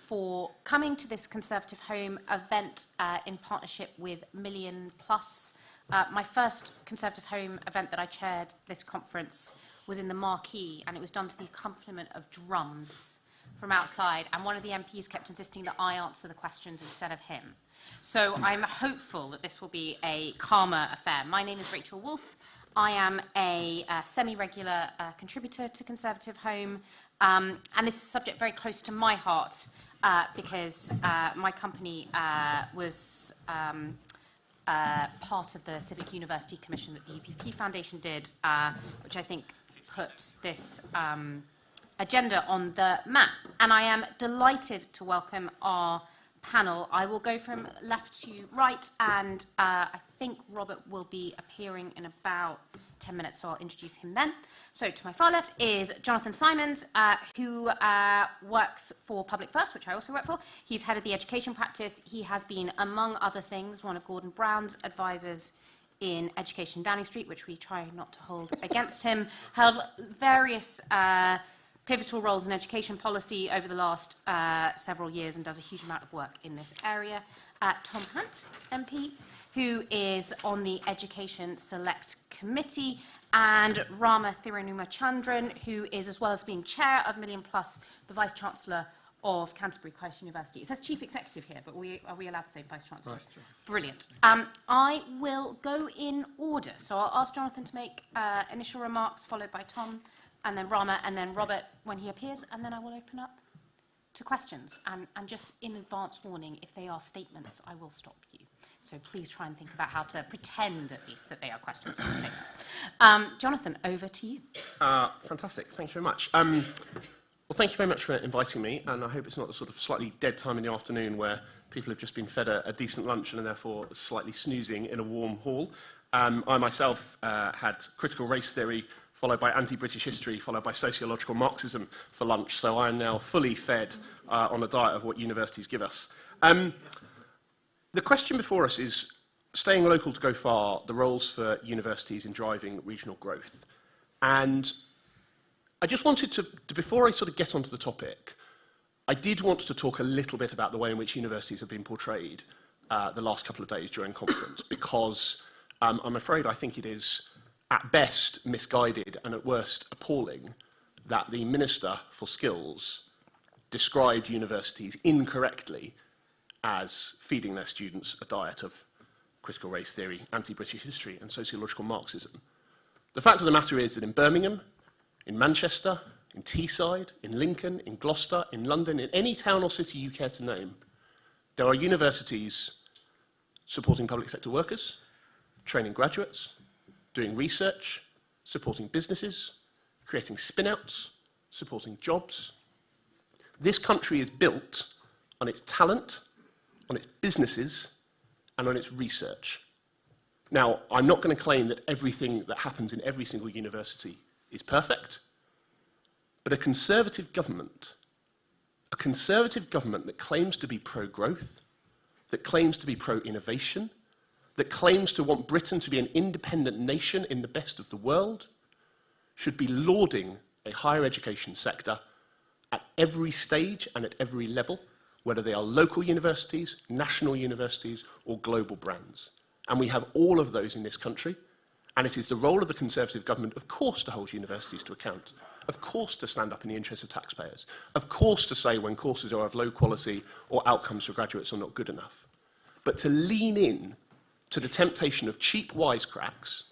for coming to this Conservative Home event in partnership with Million Plus. My first Conservative Home event that I chaired this conference was in the marquee, and it was done to the accompaniment of drums from outside, and one of the MPs kept insisting that I answer the questions instead of him. So I'm hopeful that this will be a calmer affair. My name is Rachel Wolfe. I am a semi-regular contributor to Conservative Home, and this is a subject very close to my heart because my company was part of the Civic University Commission that the UPP Foundation did, which I think put this agenda on the map. And I am delighted to welcome our panel. I will go from left to right, and I think Robert will be appearing in about 10 minutes, so I'll introduce him then. So to my far left is Jonathan Simons, who works for Public First, which I also work for. He's head of the education practice. He has been, among other things, one of Gordon Brown's advisors in Education Downing Street, which we try not to hold against him, held various pivotal roles in education policy over the last several years and does a huge amount of work in this area. Tom Hunt, MP, who is on the Education Select Committee, and Rama Thiruchandran, who is, as well as being chair of Million Plus, the Vice-Chancellor of Canterbury Christ University. It says Chief Executive here, but are we allowed to say Vice-Chancellor? Vice-Chancellor. Brilliant. I will go in order. So I'll ask Jonathan to make initial remarks, followed by Tom, and then Rama, and then Robert when he appears, and then I will open up to questions. And just in advance warning, if they are statements, I will stop you. So please try and think about how to pretend, at least, that they are questions and statements. Jonathan, over to you. Fantastic. Thank you very much. Well, thank you very much for inviting me, and I hope it's not the sort of slightly dead time in the afternoon where people have just been fed a decent lunch and are therefore slightly snoozing in a warm hall. I myself had critical race theory, followed by anti-British history, followed by sociological Marxism for lunch, so I am now fully fed on a diet of what universities give us. The question before us is, staying local to go far, the roles for universities in driving regional growth. And I just wanted to, before I sort of get onto the topic, I did want to talk a little bit about the way in which universities have been portrayed the last couple of days during conference, because I'm afraid I think it is, at best, misguided and at worst, appalling that the Minister for Skills described universities incorrectly as feeding their students a diet of critical race theory, anti-British history and sociological Marxism. The fact of the matter is that in Birmingham, in Manchester, in Teesside, in Lincoln, in Gloucester, in London, in any town or city you care to name, there are universities supporting public sector workers, training graduates, doing research, supporting businesses, creating spin-outs, supporting jobs. This country is built on its talent, on its businesses, and on its research. Now, I'm not going to claim that everything that happens in every single university is perfect, but a Conservative government that claims to be pro-growth, that claims to be pro-innovation, that claims to want Britain to be an independent nation in the best of the world, should be lauding a higher education sector at every stage and at every level, whether they are local universities, national universities, or global brands. And we have all of those in this country, and it is the role of the Conservative government, of course, to hold universities to account, of course to stand up in the interests of taxpayers, of course to say when courses are of low quality or outcomes for graduates are not good enough, but to lean in to the temptation of cheap wisecracks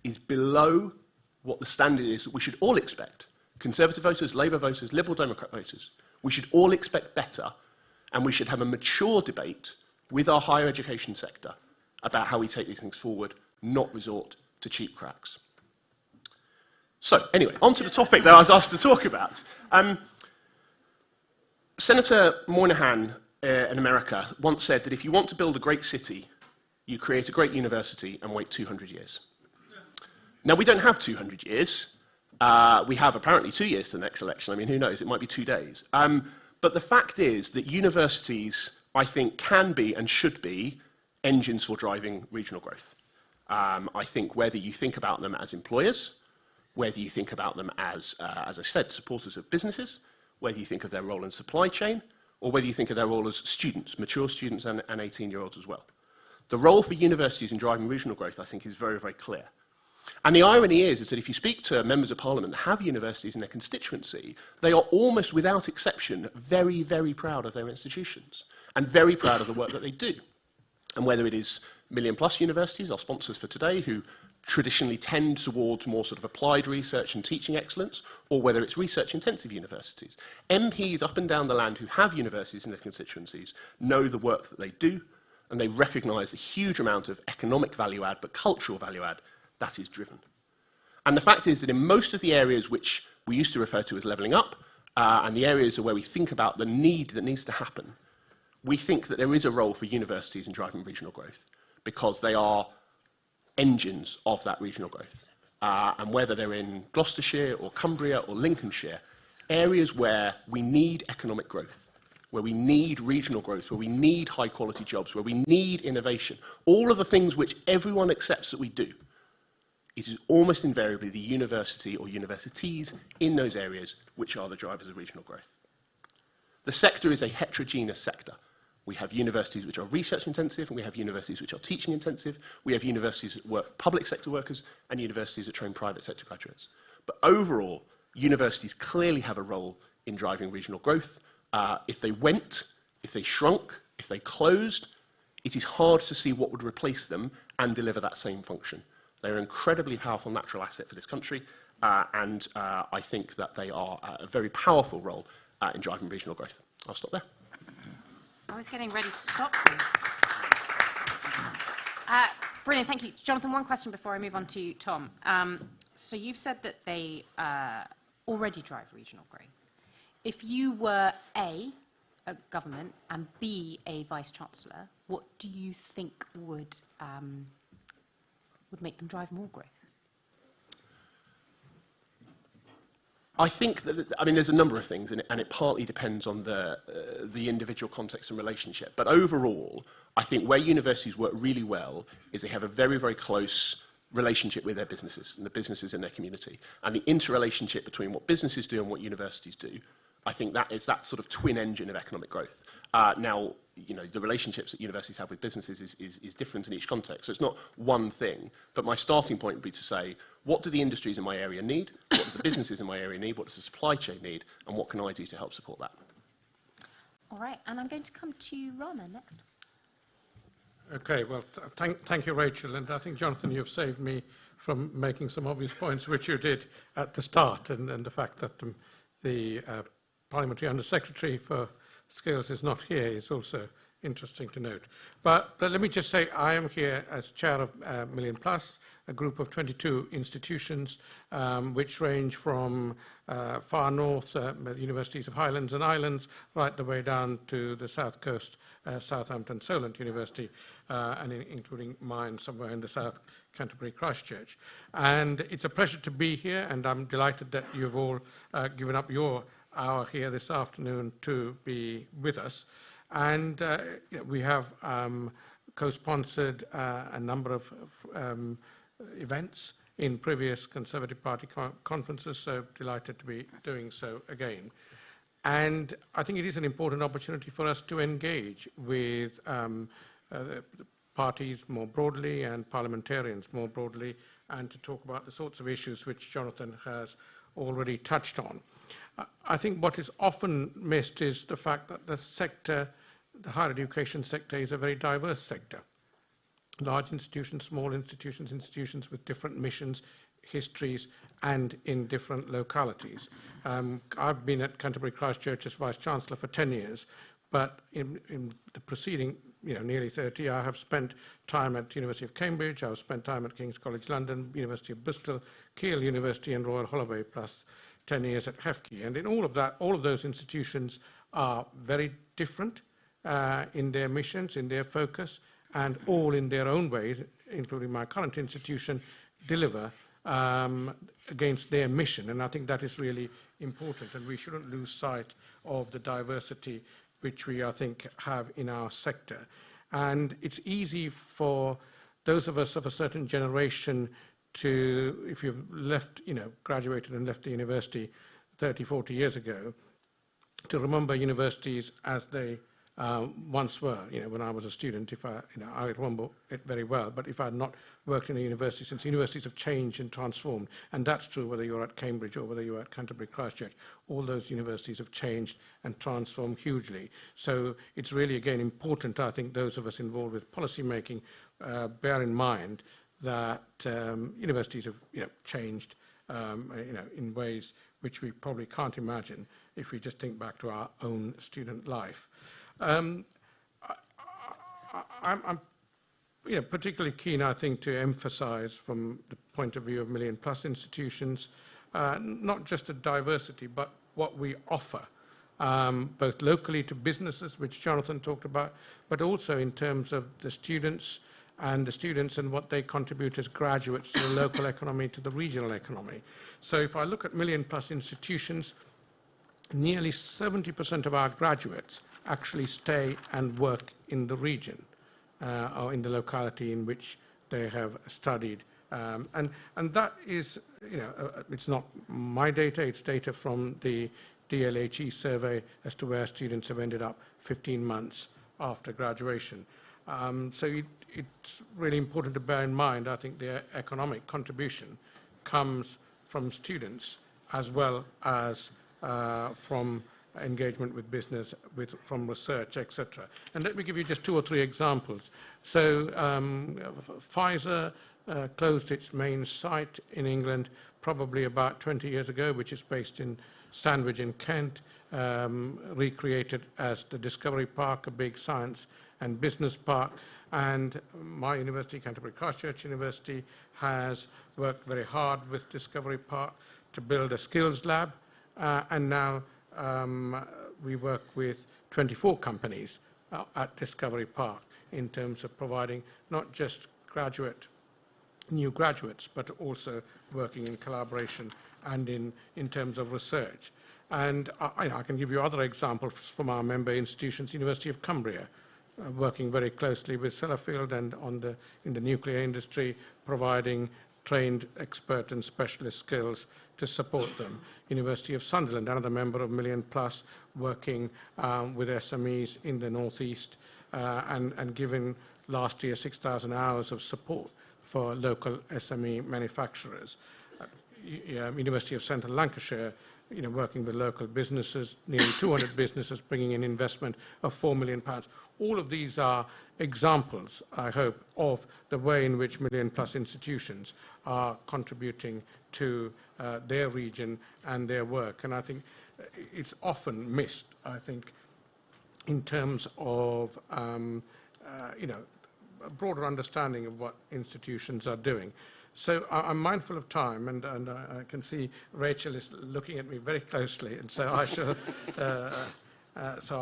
is below what the standard is that we should all expect. Conservative voters, Labour voters, Liberal Democrat voters, we should all expect better, and we should have a mature debate with our higher education sector about how we take these things forward, not resort to cheap cracks. So, anyway, on to the topic that I was asked to talk about. Senator Moynihan in America once said that if you want to build a great city, you create a great university and wait 200 years. Now, we don't have 200 years. We have apparently 2 years to the next election. I mean, who knows? It might be 2 days. But the fact is that universities, I think, can be and should be engines for driving regional growth. I think whether you think about them as employers, whether you think about them as I said, supporters of businesses, whether you think of their role in supply chain, or whether you think of their role as students, mature students and 18-year-olds as well. The role for universities in driving regional growth, I think, is very, very clear. And the irony is that if you speak to members of parliament that have universities in their constituency, they are almost without exception very, very proud of their institutions and very proud of the work that they do. And whether it is million-plus universities, our sponsors for today, who traditionally tend towards more sort of applied research and teaching excellence, or whether it's research-intensive universities, MPs up and down the land who have universities in their constituencies know the work that they do, and they recognise the huge amount of economic value add, but cultural value add, that is driven. And the fact is that in most of the areas which we used to refer to as levelling up, and the areas where we think about the need that needs to happen, we think that there is a role for universities in driving regional growth, because they are engines of that regional growth. And whether they're in Gloucestershire or Cumbria or Lincolnshire, areas where we need economic growth, where we need regional growth, where we need high-quality jobs, where we need innovation, all of the things which everyone accepts that we do, it is almost invariably the university or universities in those areas which are the drivers of regional growth. The sector is a heterogeneous sector. We have universities which are research intensive, and we have universities which are teaching intensive. We have universities that work public sector workers and universities that train private sector graduates. But overall, universities clearly have a role in driving regional growth. If they went, if they shrunk, if they closed, it is hard to see what would replace them and deliver that same function. They're an incredibly powerful natural asset for this country, and I think that they are a very powerful role in driving regional growth. I'll stop there. I was getting ready to stop you. Brilliant, thank you. Jonathan, one question before I move on to Tom. So you've said that they already drive regional growth. If you were A, a government, and B, a Vice-Chancellor, what do you think would make them drive more growth? I think that, I mean, there's a number of things, and it partly depends on the individual context and relationship. But overall, I think where universities work really well is they have a very, very close relationship with their businesses and the businesses in their community. And the interrelationship between what businesses do and what universities do, I think that is that sort of twin engine of economic growth. Now, you know, the relationships that universities have with businesses is different in each context. So it's not one thing, but my starting point would be to say, what do the industries in my area need? What do the businesses in my area need? What does the supply chain need? And what can I do to help support that? All right, and I'm going to come to Rama next. Okay, well, thank you, Rachel. And I think, Jonathan, you've saved me from making some obvious points, which you did at the start, and the fact that the Parliamentary Under-Secretary for Skills is not here is also interesting to note. But let me just say I am here as chair of Million Plus, a group of 22 institutions which range from far north, the universities of Highlands and Islands, right the way down to the south coast, Southampton Solent University, and including mine somewhere in the south, Canterbury Christchurch. And it's a pleasure to be here, and I'm delighted that you've all given up your hour here this afternoon to be with us. And we have co-sponsored a number of events in previous Conservative Party conferences, so delighted to be doing so again. And I think it is an important opportunity for us to engage with the parties more broadly and parliamentarians more broadly, and to talk about the sorts of issues which Jonathan has already touched on. I think what is often missed is the fact that the sector, the higher education sector, is a very diverse sector. Large institutions, small institutions, institutions with different missions, histories, and in different localities. I've been at Canterbury Christchurch as Vice-Chancellor for 10 years, but in the preceding nearly 30, I have spent time at University of Cambridge, I've spent time at King's College London, University of Bristol, Keele University and Royal Holloway, plus 10 years at HEFCE. And in all of those institutions are very different in their missions, in their focus, and all in their own ways, including my current institution, deliver against their mission. And I think that is really important, and we shouldn't lose sight of the diversity which we, I think, have in our sector. And it's easy for those of us of a certain generation to, if you've left, graduated and left the university 30, 40 years ago, to remember universities as they once were. When I was a student, I remember it very well. But if I had not worked in a university, since universities have changed and transformed, and that's true whether you're at Cambridge or whether you're at Canterbury Christchurch, all those universities have changed and transformed hugely. So it's really, again, important, I think, those of us involved with policy making bear in mind that universities have changed in ways which we probably can't imagine if we just think back to our own student life. I'm particularly keen, I think, to emphasize from the point of view of million-plus institutions, not just a diversity, but what we offer, both locally to businesses, which Jonathan talked about, but also in terms of the students and what they contribute as graduates to the local economy, to the regional economy. So if I look at million-plus institutions, nearly 70% of our graduates actually stay and work in the region or in the locality in which they have studied. And that is, it's not my data, it's data from the DLHE survey as to where students have ended up 15 months after graduation. So it's really important to bear in mind, I think, the economic contribution comes from students as well as from engagement with business, from research, etc. And let me give you just 2 or 3 examples. So Pfizer closed its main site in England probably about 20 years ago, which is based in Sandwich in Kent, recreated as the Discovery Park, a big science and business park. And my university, Canterbury Christchurch University, has worked very hard with Discovery Park to build a skills lab, and now we work with 24 companies at Discovery Park in terms of providing not just new graduates, but also working in collaboration and in terms of research. And I can give you other examples from our member institutions, University of Cumbria, working very closely with Sellafield and in the nuclear industry, providing trained expert and specialist skills to support them. University of Sunderland, another member of Million Plus, working with SMEs in the northeast and giving last year 6,000 hours of support for local SME manufacturers. University of Central Lancashire, working with local businesses, nearly 200 businesses, bringing in investment of £4 million. All of these are examples, I hope, of the way in which million-plus institutions are contributing to their region and their work. And I think it's often missed, I think, in terms of, a broader understanding of what institutions are doing. So I'm mindful of time, and I can see Rachel is looking at me very closely, and so I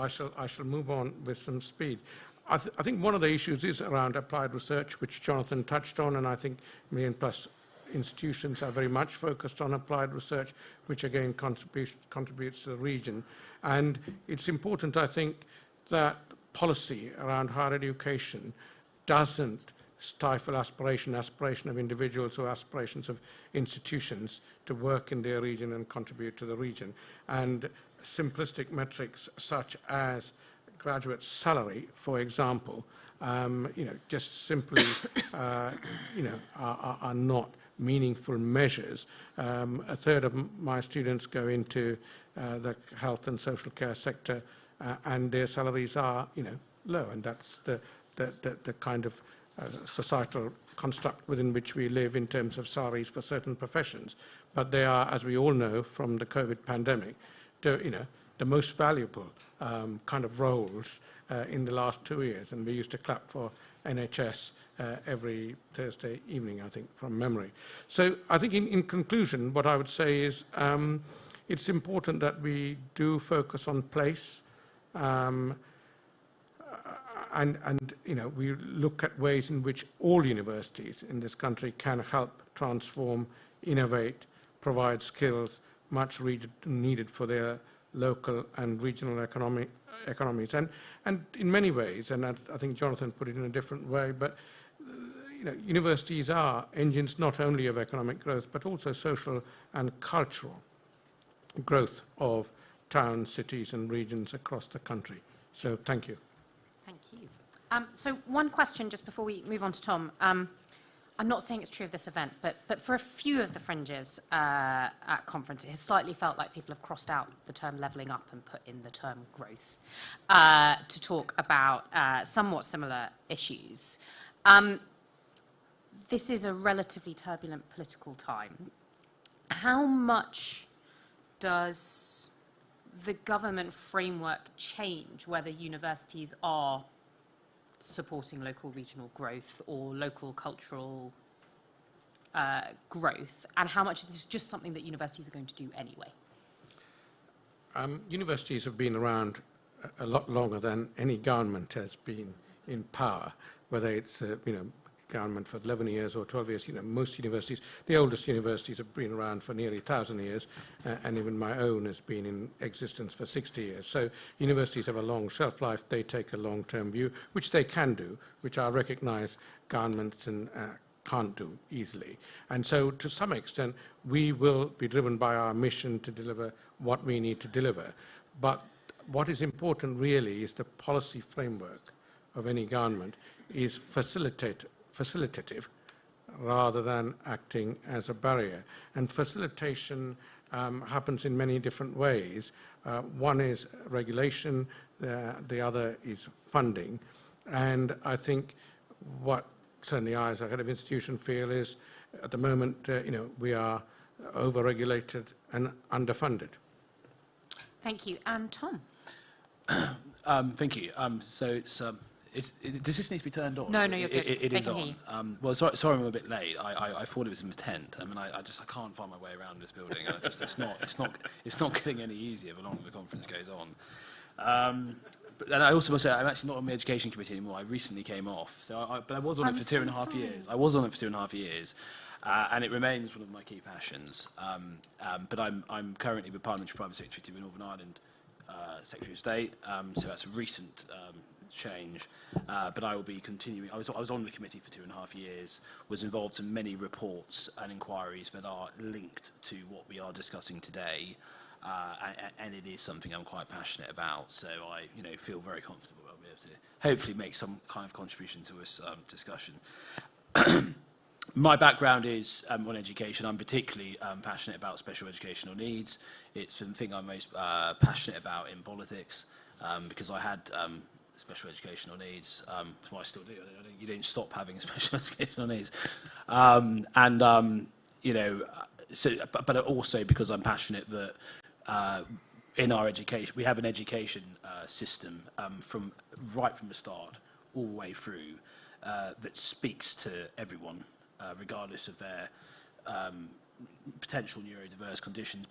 shall move on with some speed. I think one of the issues is around applied research, which Jonathan touched on, and I think Million Plus institutions are very much focused on applied research, which again contributes to the region. And it's important, I think, that policy around higher education doesn't stifle aspiration of individuals or aspirations of institutions to work in their region and contribute to the region. And simplistic metrics such as graduate salary, for example, just simply, are not meaningful measures. A third of my students go into the health and social care sector, and their salaries are, low, and that's the kind of societal construct within which we live in terms of salaries for certain professions. But they are, as we all know from the COVID pandemic, the most valuable kind of roles in the last 2 years. And we used to clap for NHS every Thursday evening, I think, from memory. So I think in conclusion, what I would say is it's important that we do focus on place, and we look at ways in which all universities in this country can help transform, innovate, provide skills much needed for their local and regional economies. And in many ways, and I think Jonathan put it in a different way, but universities are engines not only of economic growth, but also social and cultural growth of towns, cities and regions across the country. So thank you. Thank you. So one question just before we move on to Tom. I'm not saying it's true of this event, but for a few of the fringes at conference, it has slightly felt like people have crossed out the term levelling up and put in the term growth to talk about somewhat similar issues. This is a relatively turbulent political time. How much does the government framework change whether universities are supporting local regional growth or local cultural growth, and how much is this just something that universities are going to do anyway? Universities have been around a lot longer than any government has been in power, whether it's government for 11 years or 12 years. Most universities, the oldest universities have been around for nearly 1,000 years, and even my own has been in existence for 60 years. So universities have a long shelf life. They take a long-term view, which they can do, which I recognise governments can't do easily. And so to some extent, we will be driven by our mission to deliver what we need to deliver. But what is important really is the policy framework of any government is facilitative rather than acting as a barrier. And facilitation happens in many different ways. One is regulation, the other is funding. And I think what certainly I as a head of institution feel is at the moment, we are over-regulated and underfunded. Thank you. And Tom? Thank you. So does this need to be turned on? No, you're good. It They is can on. hear you. Well, sorry, I'm a bit late. I thought it was in the tent. I mean, I can't find my way around this building. It's not getting any easier the longer the conference goes on. And I also must say, I'm actually not on the education committee anymore. I recently came off. But I was on it for 2.5 years. I was on it for 2.5 years. And it remains one of my key passions. But I'm currently the Parliamentary Private Secretary to the Northern Ireland Secretary of State. So that's a recent change. But I will be continuing. I was on the committee for 2.5 years, was involved in many reports and inquiries that are linked to what we are discussing today. And it is something I'm quite passionate about. So I feel very comfortable I'll be able to hopefully make some kind of contribution to this discussion. My background is on education. I'm particularly passionate about special educational needs. It's the thing I'm most passionate about in politics because I had special educational needs. Well, I still do. You don't stop having special educational needs. But also because I'm passionate that in our education, we have an education system from the start all the way through that speaks to everyone, regardless of their potential neurodiverse conditions,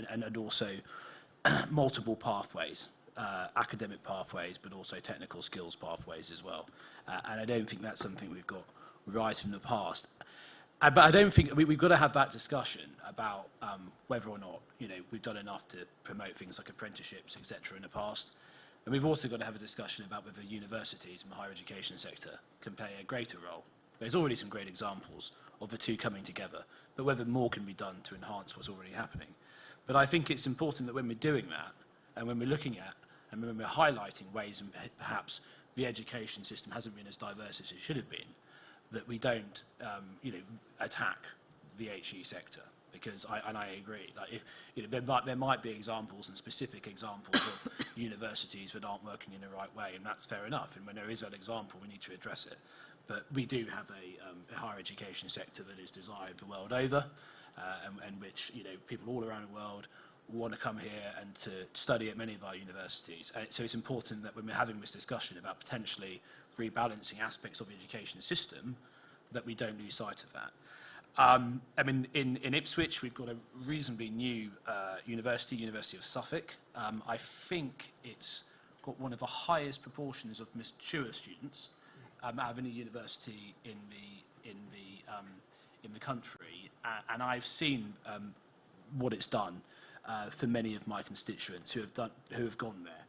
and also multiple pathways, academic pathways, but also technical skills pathways as well. And I don't think that's something we've got right from the past. But I don't think we've got to have that discussion about whether or not we've done enough to promote things like apprenticeships, etc. in the past. And we've also got to have a discussion about whether universities and the higher education sector can play a greater role. There's already some great examples of the two coming together, but whether more can be done to enhance what's already happening. But I think it's important that when we're doing that, and when we're looking at, and when we're highlighting ways and perhaps the education system hasn't been as diverse as it should have been, that we don't, attack the HE sector, because I agree. Like if there might be examples and specific examples of universities that aren't working in the right way, and that's fair enough. And when there is that example, we need to address it. But we do have a higher education sector that is desired the world over, and which people all around the world want to come here and to study at many of our universities. So it's important that when we're having this discussion about potentially rebalancing aspects of the education system, that we don't lose sight of that. I mean, in Ipswich, we've got a reasonably new University of Suffolk. I think it's got one of the highest proportions of mature students out of any university in the country, and I've seen what it's done for many of my constituents who have gone there.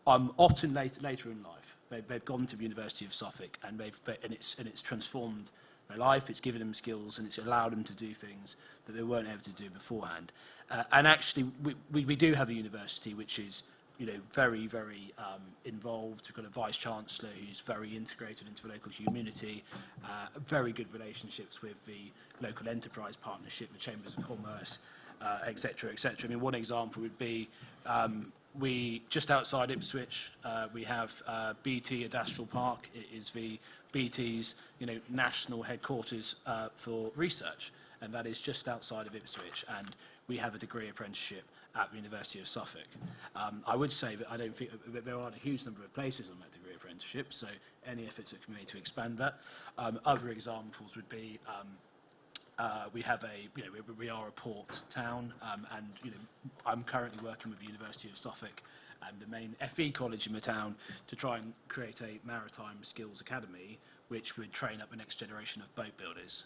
Often later in life, they've gone to the University of Suffolk, and it's transformed their life, it's given them skills, and it's allowed them to do things that they weren't able to do beforehand. And actually, we do have a university which is, very, very involved. We've got a vice-chancellor who's very integrated into the local community, very good relationships with the local enterprise partnership, the Chambers of Commerce, et cetera, et cetera. I mean, one example would be we, just outside Ipswich, we have BT Industrial Park. It is the BT's, national headquarters for research, and that is just outside of Ipswich, and we have a degree apprenticeship at the University of Suffolk. I would say that I don't think that there aren't a huge number of places on that degree apprenticeship, so any efforts that can be made to expand that. Other examples would be we have we are a port town, and I'm currently working with the University of Suffolk and the main FE college in the town to try and create a maritime skills academy which would train up the next generation of boat builders,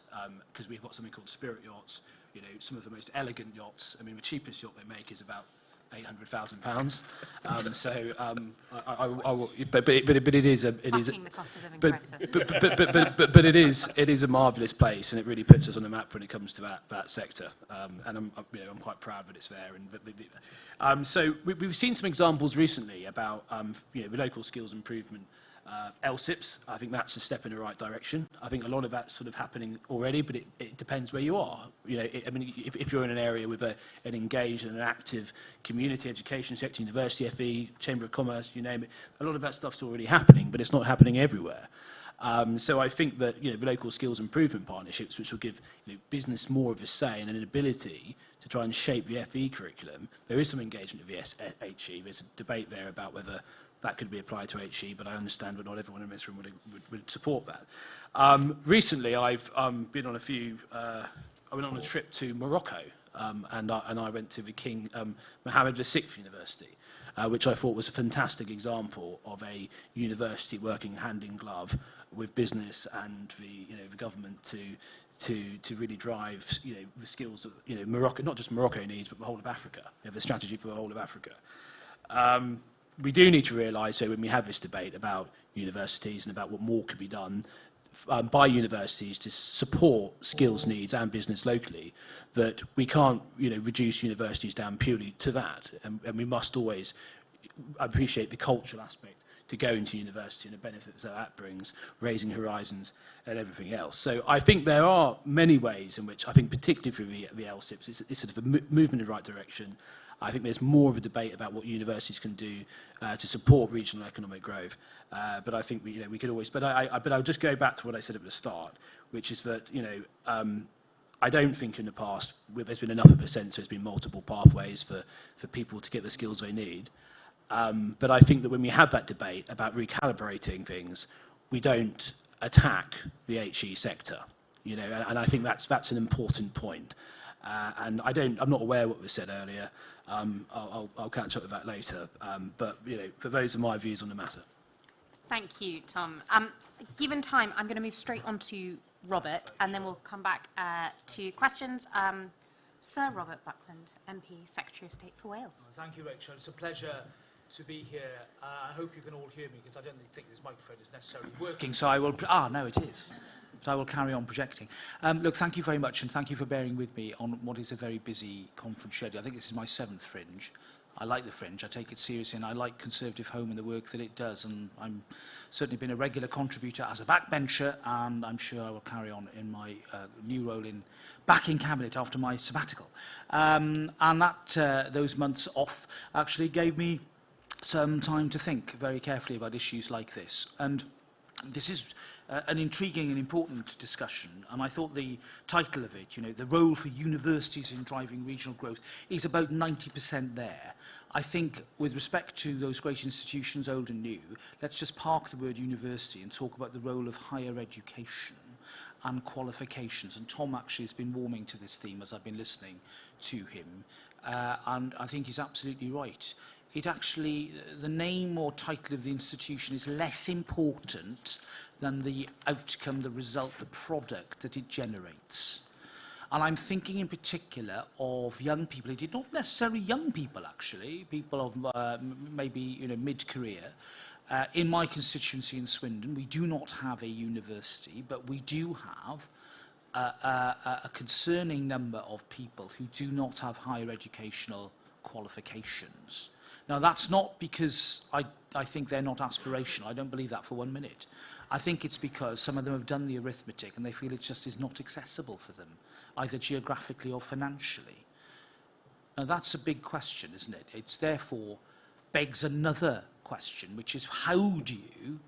because we've got something called Spirit yachts. Some of the most elegant yachts. I mean, the cheapest yacht they make is about £800,000. But it is a Backing the cost of living crisis. but it is a marvellous place, and it really puts us on the map when it comes to that sector. And I'm quite proud that it's there. And so we've seen some examples recently about the local skills improvement. LSIPs, I think that's a step in the right direction. I think a lot of that's sort of happening already, but it depends where you are. If you're in an area with an engaged and an active community education sector, university, FE, Chamber of Commerce, you name it, a lot of that stuff's already happening, but it's not happening everywhere. So I think that the local skills improvement partnerships, which will give business more of a say and an ability to try and shape the FE curriculum. There is some engagement with the HE. There's a debate there about whether that could be applied to HE, but I understand that not everyone in this room would support that. Recently, I've been on I went on a trip to Morocco, and I went to the King Mohammed VI University, which I thought was a fantastic example of a university working hand in glove with business and the government to really drive the skills that Morocco, not just Morocco needs, but the whole of Africa. We have a strategy for the whole of Africa. We do need to realise, so when we have this debate about universities and about what more could be done by universities to support skills needs and business locally, that we can't reduce universities down purely to that, and we must always appreciate the cultural aspect to going to university and the benefits that brings, raising horizons and everything else. So I think there are many ways in which, I think particularly through the LSIPs, it's sort of a movement in the right direction. I think there's more of a debate about what universities can do to support regional economic growth. But I think we could always. But I'll just go back to what I said at the start, which is that I don't think in the past there's been enough of a sense there's been multiple pathways for people to get the skills they need. But I think that when we have that debate about recalibrating things, we don't attack the HE sector, and I think that's an important point. And I'm not aware of what was said earlier. I'll catch up with that later. But for those are my views on the matter. Thank you, Tom. Given time, I'm going to move straight on to Robert, and then we'll come back to questions. Sir Robert Buckland, MP, Secretary of State for Wales. Thank you, Rachel. It's a pleasure to be here. I hope you can all hear me, because I don't think this microphone is necessarily working. So I will... no, it is. So I will carry on projecting. Look, thank you very much, and thank you for bearing with me on what is a very busy conference schedule. I think this is my 7th Fringe. I like the Fringe, I take it seriously, and I like Conservative Home and the work that it does, and I'm certainly been a regular contributor as a backbencher, and I'm sure I will carry on in my new role back in Cabinet after my sabbatical. And that those months off actually gave me some time to think very carefully about issues like this. And this is an intriguing and important discussion, and I thought the title of it, the role for universities in driving regional growth, is about 90% there. I think with respect to those great institutions, old and new, let's just park the word university and talk about the role of higher education and qualifications. And Tom actually has been warming to this theme as I've been listening to him, and I think he's absolutely right. It actually, the name or title of the institution is less important than the outcome, the result, the product that it generates. And I'm thinking in particular of young people, not necessarily young people actually, people of maybe mid-career, In my constituency in Swindon, we do not have a university, but we do have a concerning number of people who do not have higher educational qualifications. Now, that's not because I think they're not aspirational. I don't believe that for 1 minute. I think it's because some of them have done the arithmetic and they feel it just is not accessible for them, either geographically or financially. Now, that's a big question, isn't it? It's therefore begs another question, which is how do you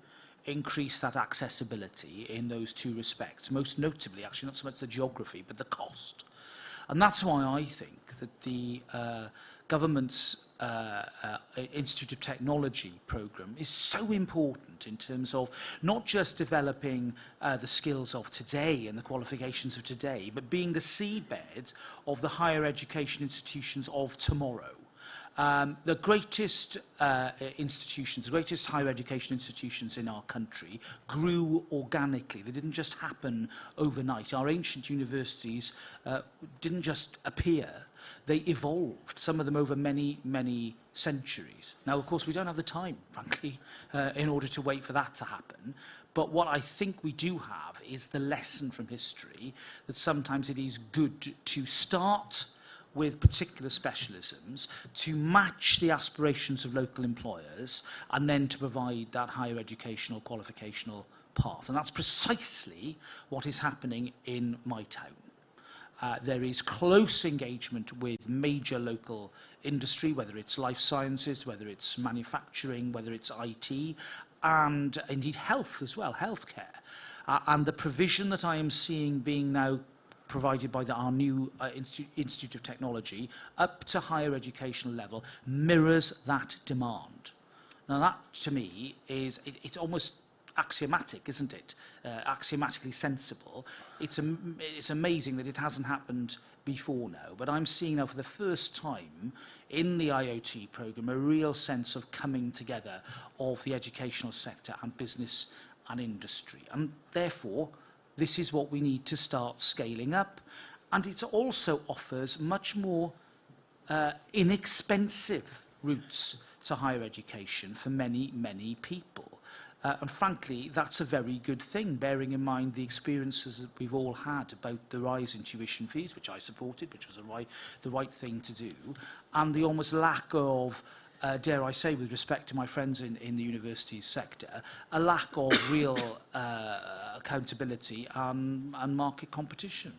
increase that accessibility in those two respects? Most notably, actually, not so much the geography, but the cost. And that's why I think that the government's Institute of Technology programme is so important in terms of not just developing the skills of today and the qualifications of today, but being the seedbeds of the higher education institutions of tomorrow. The greatest institutions, the greatest higher education institutions in our country grew organically. They didn't just happen overnight. Our ancient universities didn't just appear. They evolved, some of them over many, many centuries. Now, of course, we don't have the time, frankly, in order to wait for that to happen. But what I think we do have is the lesson from history that sometimes it is good to start with particular specialisms, to match the aspirations of local employers, and then to provide that higher educational qualificational path. And that's precisely what is happening in my town. There is close engagement with major local industry, whether it's life sciences, whether it's manufacturing, whether it's IT, and indeed health as well, healthcare. And the provision that I am seeing being now provided by our new Institute of Technology up to higher educational level mirrors that demand. Now that, to me, is it's almost axiomatic, isn't it? Axiomatically sensible. It's amazing that it hasn't happened before now, but I'm seeing now for the first time in the IoT programme a real sense of coming together of the educational sector and business and industry. And therefore, this is what we need to start scaling up. And it also offers much more inexpensive routes to higher education for many, many people. And frankly, that's a very good thing, bearing in mind the experiences that we've all had about the rise in tuition fees, which I supported, which was the right thing to do, and the almost lack of, dare I say, with respect to my friends in the universities sector, a lack of real accountability and market competition.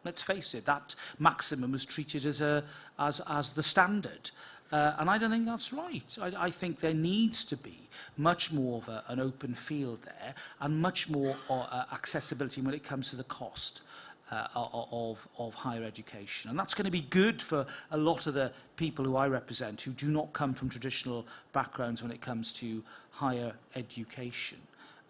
Let's face it, that maximum was treated as the standard. And I don't think that's right. I think there needs to be much more of an open field there and much more accessibility when it comes to the cost of higher education. And that's going to be good for a lot of the people who I represent who do not come from traditional backgrounds when it comes to higher education.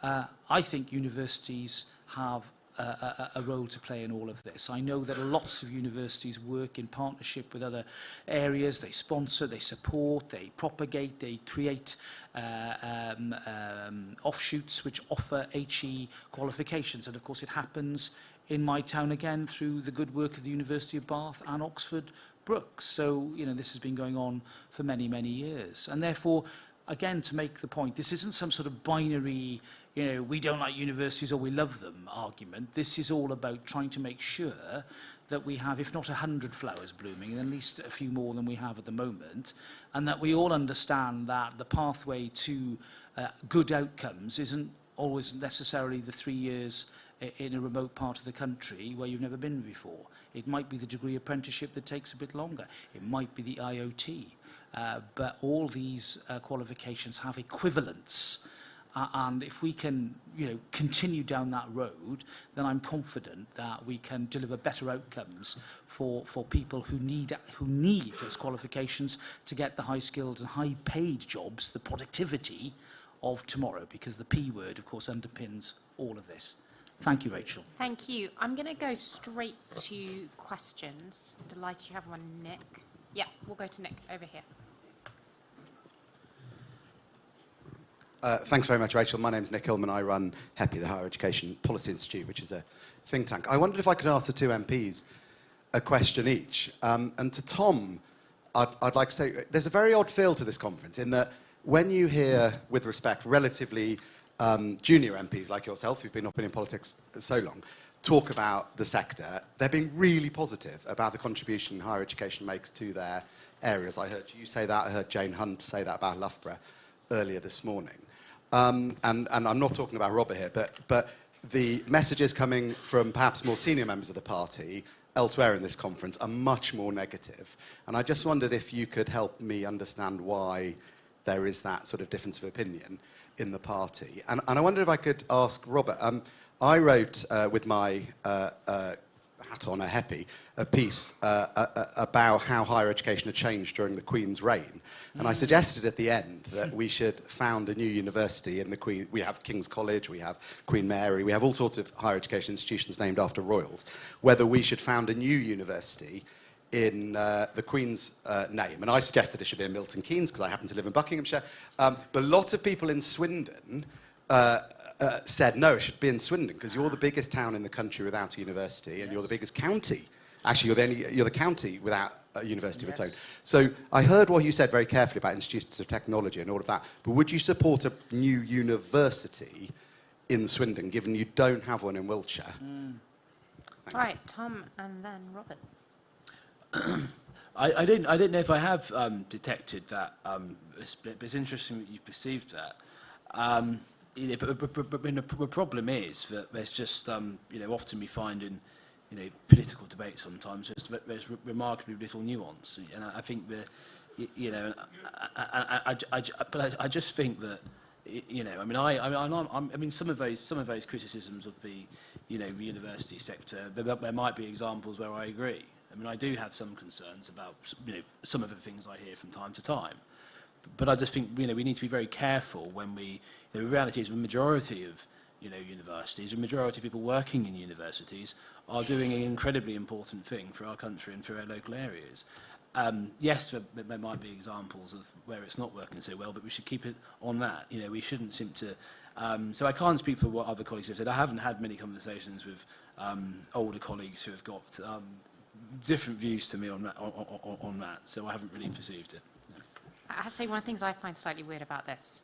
I think universities have a role to play in all of this. I know that lots of universities work in partnership with other areas. They sponsor, they support, they propagate, they create offshoots which offer HE qualifications. And of course it happens in my town again through the good work of the University of Bath and Oxford Brookes. So, you know, this has been going on for many, many years. And therefore, again, to make the point, this isn't some sort of binary, you know, we don't like universities or we love them argument. This is all about trying to make sure that we have, if not 100 flowers blooming, at least a few more than we have at the moment, and that we all understand that the pathway to good outcomes isn't always necessarily the 3 years in a remote part of the country where you've never been before. It might be the degree apprenticeship that takes a bit longer. It might be the IoT. But all these qualifications have equivalence. And if we can, you know, continue down that road, then I'm confident that we can deliver better outcomes for people who need those qualifications to get the high-skilled and high-paid jobs, the productivity of tomorrow, because the P word, of course, underpins all of this. Thank you, Rachel. Thank you. I'm going to go straight to questions. Delighted you have one, Nick. Yeah, we'll go to Nick over here. Thanks very much, Rachel. My name's Nick Hillman. I run HEPI, the Higher Education Policy Institute, which is a think tank. I wondered if I could ask the two MPs a question each. And to Tom, I'd like to say there's a very odd feel to this conference in that when you hear, with respect, relatively junior MPs like yourself, who've been up in politics so long, talk about the sector, they're being really positive about the contribution higher education makes to their areas. I heard you say that, I heard Jane Hunt say that about Loughborough earlier this morning. And I'm not talking about Robert here, but the messages coming from perhaps more senior members of the party elsewhere in this conference are much more negative. And I just wondered if you could help me understand why there is that sort of difference of opinion in the party. And I wondered if I could ask Robert, I wrote with my hat on, a HEPI, a piece about how higher education had changed during the Queen's reign. And I suggested at the end that we should found a new university in the Queen. We have King's College, we have Queen Mary, we have all sorts of higher education institutions named after royals. Whether we should found a new university in the Queen's name. And I suggested it should be in Milton Keynes because I happen to live in Buckinghamshire. But lots of people in Swindon said, no, it should be in Swindon because you're the biggest town in the country without a university and you're the biggest county. Actually, you're the county without a university of its own. So I heard what you said very carefully about institutes of technology and all of that, but would you support a new university in Swindon, given you don't have one in Wiltshire? All right, Tom and then Robert. I don't know if I have detected that split, but it's interesting that you've perceived that. But the problem is that there's just, often we find in, political debate sometimes there's remarkably little nuance, and I think I just think that, some of those criticisms of the, the university sector, there might be examples where I agree. I do have some concerns about, some of the things I hear from time to time. But I just think, we need to be very careful when we, the reality is the majority of, universities, the majority of people working in universities are doing an incredibly important thing for our country and for our local areas. Yes, there might be examples of where it's not working so well, but we should keep it on that. We shouldn't seem to... so I can't speak for what other colleagues have said. I haven't had many conversations with older colleagues who have got different views to me on that, so I haven't really perceived it. No. I have to say, one of the things I find slightly weird about this,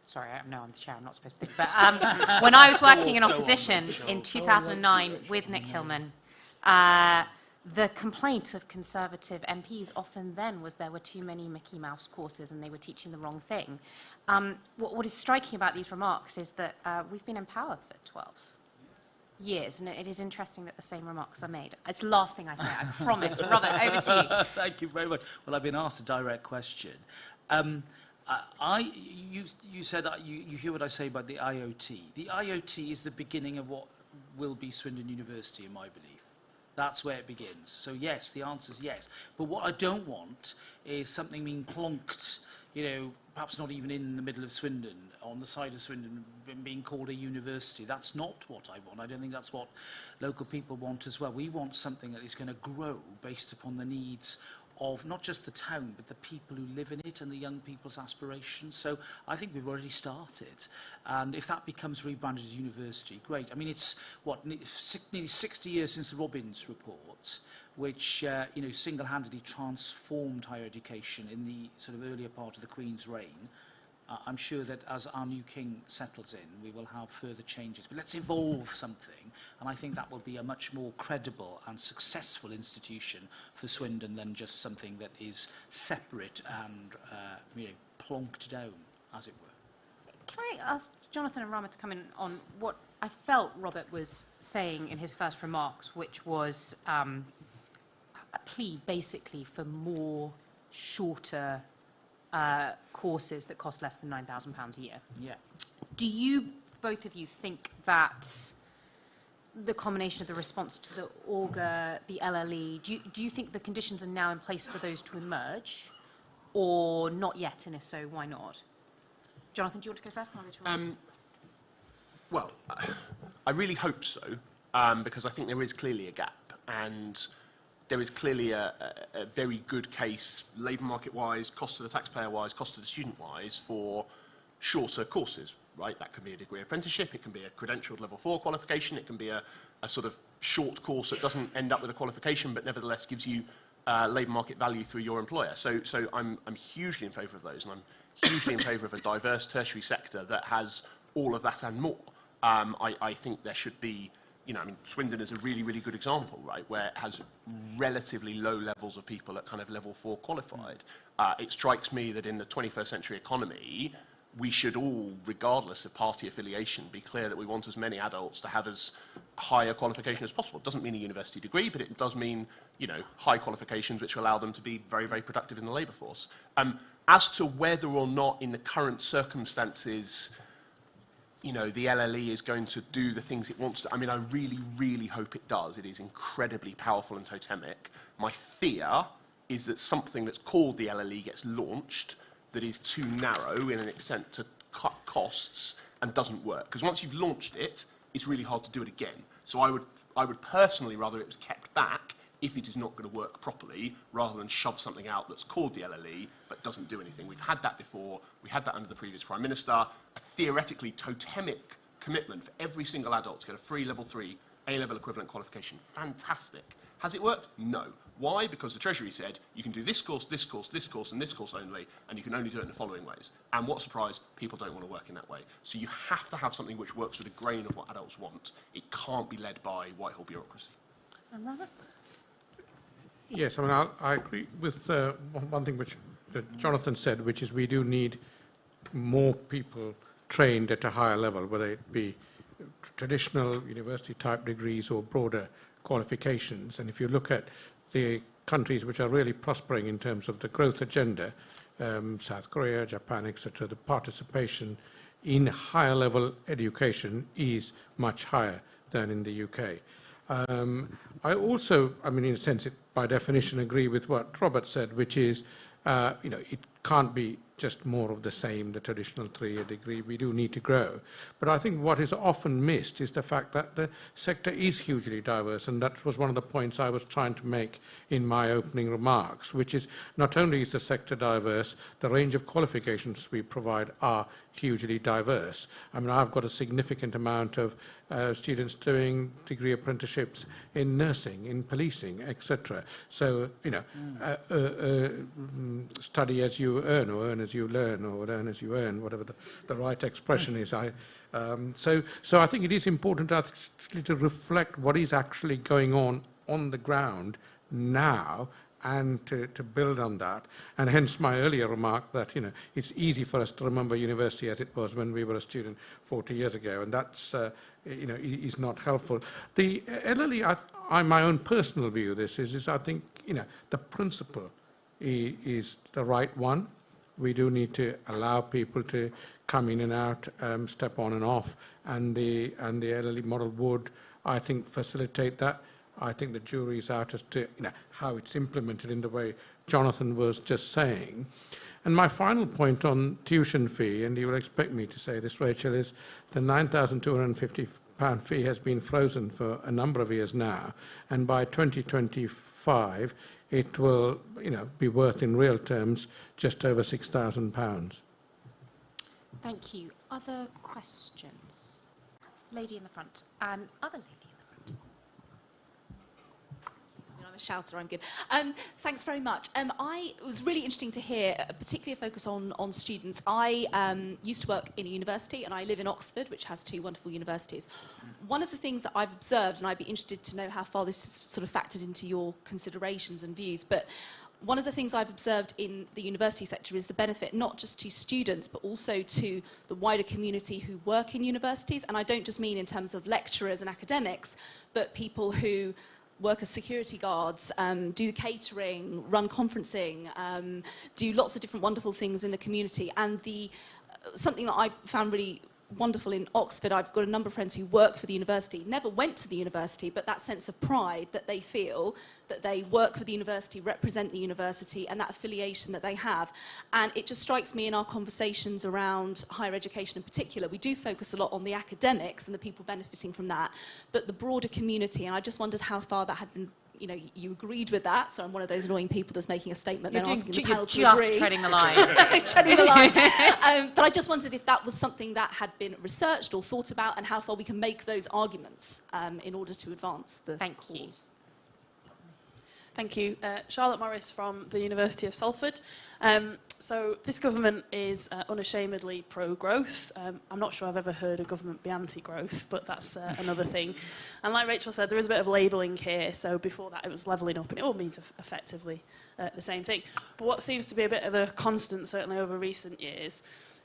sorry, I'm the chair, I'm not supposed to think, but when I was working in opposition in 2009 with Nick Hillman, the complaint of Conservative MPs often then was there were too many Mickey Mouse courses and they were teaching the wrong thing. What is striking about these remarks is that we've been in power for 12 years, and it is interesting that the same remarks are made. It's the last thing I say, I promise. Robert, over to you. Thank you very much. Well, I've been asked a direct question. You said you hear what I say about the IoT. The IoT is the beginning of what will be Swindon University, in my belief. That's where it begins. So yes, the answer is yes. But what I don't want is something being plonked, perhaps not even in the middle of Swindon, on the side of Swindon, being called a university. That's not what I want. I don't think that's what local people want as well. We want something that is going to grow based upon the needs of not just the town, but the people who live in it and the young people's aspirations. So I think we've already started. And if that becomes rebranded as university, great. It's, nearly 60 years since the Robbins report, which, single-handedly transformed higher education in the sort of earlier part of the Queen's reign. I'm sure that as our new king settles in, we will have further changes. But let's evolve something, and I think that will be a much more credible and successful institution for Swindon than just something that is separate and plonked down, as it were. Can I ask Jonathan and Rama to come in on what I felt Robert was saying in his first remarks, which was a plea basically for more shorter courses that cost less than £9,000 a year. Yeah. Do you, both of you, think that the combination of the response to the Augur, the LLE, do you think the conditions are now in place for those to emerge, or not yet, and if so, why not? Jonathan, do you want to go first? Well, I really hope so, because I think there is clearly a gap, and there is clearly a very good case, labour market-wise, cost to the taxpayer-wise, cost to the student-wise, for shorter courses, right? That can be a degree apprenticeship, it can be a credentialed level 4 qualification, it can be a sort of short course that doesn't end up with a qualification, but nevertheless gives you labour market value through your employer. So I'm hugely in favour of those, and I'm hugely in favour of a diverse tertiary sector that has all of that and more. I think there should be, you know, I mean, Swindon is a really, really good example, right, where it has relatively low levels of people at kind of level 4 qualified. It strikes me that in the 21st century economy, we should all, regardless of party affiliation, be clear that we want as many adults to have as high a qualification as possible. It doesn't mean a university degree, but it does mean, you know, high qualifications which allow them to be very, very productive in the labour force. As to whether or not in the current circumstances, you know, the LLE is going to do the things it wants to, I mean, I really, really hope it does. It is incredibly powerful and totemic. My fear is that something that's called the LLE gets launched that is too narrow in an extent to cut costs and doesn't work. Because once you've launched it, it's really hard to do it again. So I would personally rather it was kept back if it is not going to work properly, rather than shove something out that's called the LLE but doesn't do anything. We've had that before. We had that under the previous Prime Minister. A theoretically totemic commitment for every single adult to get a free level 3 A-level equivalent qualification. Fantastic. Has it worked? No. Why? Because the Treasury said you can do this course, this course, this course, and this course only, and you can only do it in the following ways. And what a surprise, people don't want to work in that way. So you have to have something which works with a grain of what adults want. It can't be led by Whitehall bureaucracy. And Robert? Yes, I mean, I agree with one thing which Jonathan said, which is we do need more people trained at a higher level, whether it be traditional university-type degrees or broader qualifications. And if you look at the countries which are really prospering in terms of the growth agenda, South Korea, Japan, etc., the participation in higher level education is much higher than in the UK. I also, I mean, in a sense, by definition, agree with what Robert said, which is, you know, it can't be just more of the same, the traditional 3-year degree. We do need to grow. But I think what is often missed is the fact that the sector is hugely diverse, and that was one of the points I was trying to make in my opening remarks, which is not only is the sector diverse, the range of qualifications we provide are hugely diverse. I mean, I've got a significant amount of students doing degree apprenticeships in nursing, in policing, etc. So, you know, study as you earn, or earn as you learn, or learn as you earn, whatever the right expression is. So I think it is important actually to reflect what is actually going on the ground now, and to build on that. And hence my earlier remark that, you know, it's easy for us to remember university as it was when we were a student 40 years ago, and that's, you know, is not helpful. The LLE, my own personal view of this is I think, you know, the principle is the right one. We do need to allow people to come in and out, step on and off, and the LLE model would, I think, facilitate that. I think the jury is out as to, you know, how it's implemented in the way Jonathan was just saying. And my final point on tuition fee, and you will expect me to say this, Rachel, is the £9,250 fee has been frozen for a number of years now, and by 2025 it will, you know, be worth in real terms just over £6,000. Thank you. Other questions? Lady in the front and other lady. I'm a shouter, I'm good. Thanks very much. It was really interesting to hear, particularly a focus on students. I used to work in a university, and I live in Oxford, which has 2 wonderful universities. One of the things that I've observed, and I'd be interested to know how far this is sort of factored into your considerations and views, but one of the things I've observed in the university sector is the benefit not just to students, but also to the wider community who work in universities. And I don't just mean in terms of lecturers and academics, but people who work as security guards, do the catering, run conferencing, do lots of different wonderful things in the community. And something that I've found really wonderful in Oxford, I've got a number of friends who work for the university, never went to the university, but that sense of pride that they feel that they work for the university, represent the university, and that affiliation that they have. And it just strikes me in our conversations around higher education in particular, we do focus a lot on the academics and the people benefiting from that, but the broader community, and I just wondered how far that had been, you know, you agreed with that, so I'm one of those annoying people that's making a statement and asking the panel to agree. You're just treading the line. Treading the line. But I just wondered if that was something that had been researched or thought about, and how far we can make those arguments in order to advance the cause. Thank you. Charlotte Morris from the University of Salford. So this government is unashamedly pro-growth. I'm not sure I've ever heard a government be anti-growth, but that's another thing. And like Rachel said, there is a bit of labelling here. So before that, it was levelling up, and it all means effectively the same thing. But what seems to be a bit of a constant, certainly over recent years,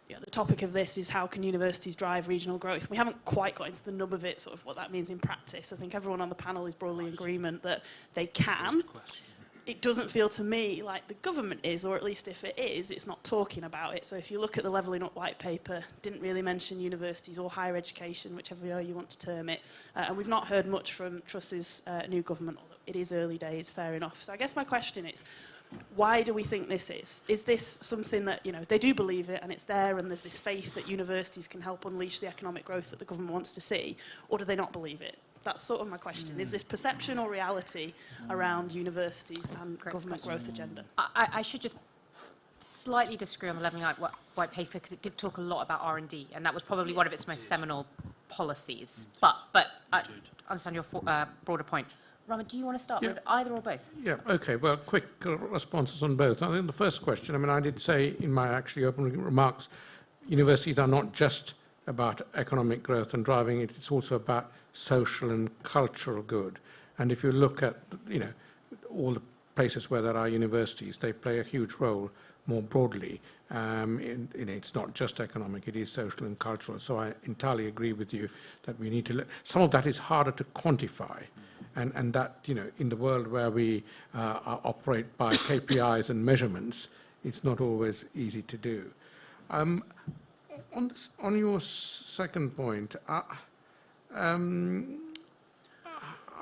the topic of this is how can universities drive regional growth. We haven't quite got into the nub of it, sort of what that means in practice. I think everyone on the panel is broadly in agreement that they can. It doesn't feel to me like the government is, or at least if it is, it's not talking about it. So if you look at the Levelling Up white paper, didn't really mention universities or higher education, whichever way you want to term it. And we've not heard much from Truss's new government, although it is early days, fair enough. So I guess my question is, why do we think this is? Is this something that, they do believe it and it's there and there's this faith that universities can help unleash the economic growth that the government wants to see, or do they not believe it? That's sort of my question. Is this perception or reality around universities and government growth agenda? I should just slightly disagree on the Levelling Up white paper because it did talk a lot about R&D, and that was probably one of its most seminal policies. But I understand your broader point. Rama, do you want to start with either or both? Yeah, okay. Well, quick responses on both. I think the first question, I did say in my actually opening remarks, universities are not just about economic growth and driving it, it's also about social and cultural good. And if you look at, all the places where there are universities, they play a huge role more broadly. It's not just economic, it is social and cultural. So I entirely agree with you that we need to look. Some of that is harder to quantify. And that, in the world where we operate by KPIs and measurements, it's not always easy to do. On your second point, I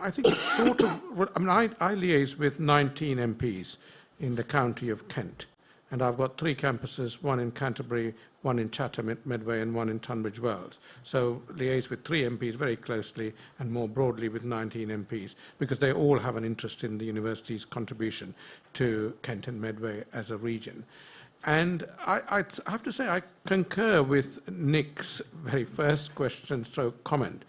think it's sort of, I liaise with 19 MPs in the county of Kent, and I've got 3 campuses, one in Canterbury, one in Chatham, Medway, and one in Tunbridge Wells. So liaise with 3 MPs very closely and more broadly with 19 MPs, because they all have an interest in the university's contribution to Kent and Medway as a region. And I have to say I concur with Nick's very first question, comment,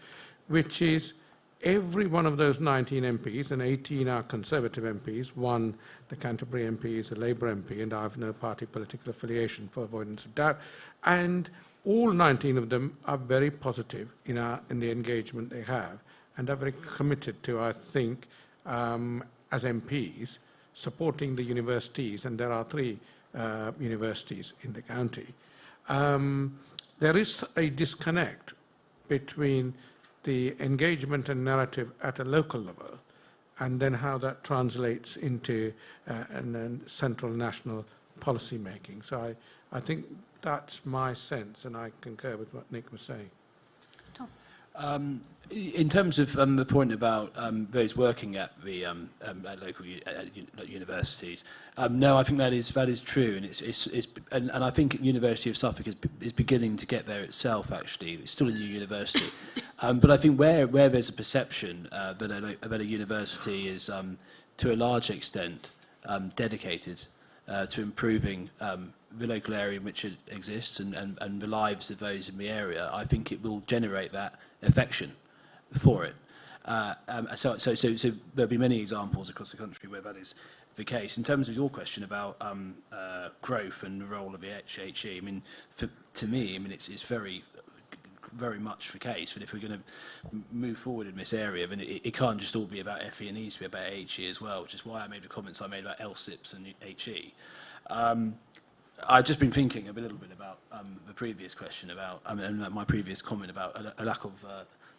which is every one of those 19 MPs, and 18 are Conservative MPs, one, the Canterbury MP, is a Labour MP, and I have no party political affiliation for avoidance of doubt, and all 19 of them are very positive in the engagement they have, and are very committed to, I think, as MPs, supporting the universities, and there are 3 universities in the county. There is a disconnect between the engagement and narrative at a local level and then how that translates into central national policy making. So I think that's my sense, and I concur with what Nick was saying. Tom? In terms of the point about those working at the at local universities, no, I think that is true, and I think University of Suffolk is beginning to get there itself. Actually, it's still a new university, but I think where there's a perception that a university is to a large extent dedicated to improving the local area in which it exists and the lives of those in the area, I think it will generate that affection for it. So there'll be many examples across the country where that is the case. In terms of your question about growth and the role of the HE, to me, it's very, very much the case that if we're going to move forward in this area, then it can't just all be about FE, and needs to be about HE as well, which is why I made the comments I made about LSIPs and HE. I've just been thinking a little bit about the previous question about, and my previous comment about a lack of,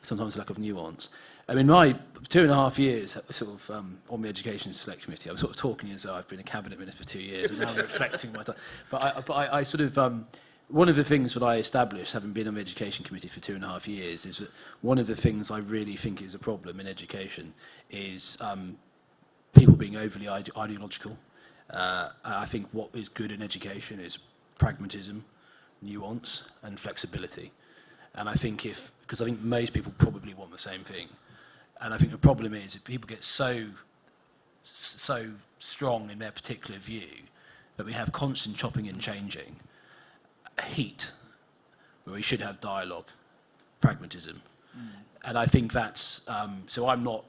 sometimes a lack of nuance. My 2.5 years sort of on the Education Select Committee, I'm sort of talking as though I've been a cabinet minister for 2 years, and now I'm reflecting my time. But I sort of, one of the things that I established, having been on the Education Committee for 2.5 years, is that one of the things I really think is a problem in education is people being overly ideological. I think what is good in education is pragmatism, nuance, and flexibility. And I think because I think most people probably want the same thing. And I think the problem is if people get so strong in their particular view that we have constant chopping and changing, heat, where we should have dialogue, pragmatism. And I think that's, so I'm not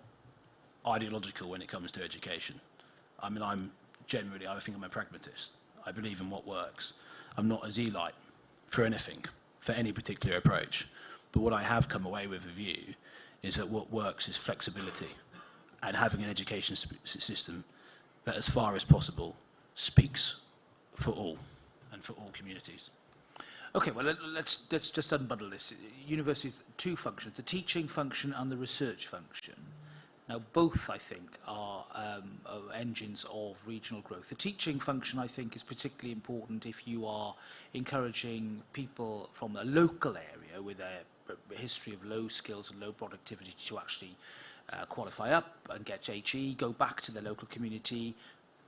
ideological when it comes to education. I think I'm a pragmatist. I believe in what works. I'm not a zealot for anything, for any particular approach. But what I have come away with a view is that what works is flexibility and having an education system that, as far as possible, speaks for all and for all communities. Okay, well, let's just unbundle this. Universities, two functions, the teaching function and the research function. Now, both, I think, are engines of regional growth. The teaching function, I think, is particularly important if you are encouraging people from a local area with a history of low skills and low productivity to actually qualify up and get HE, go back to the local community,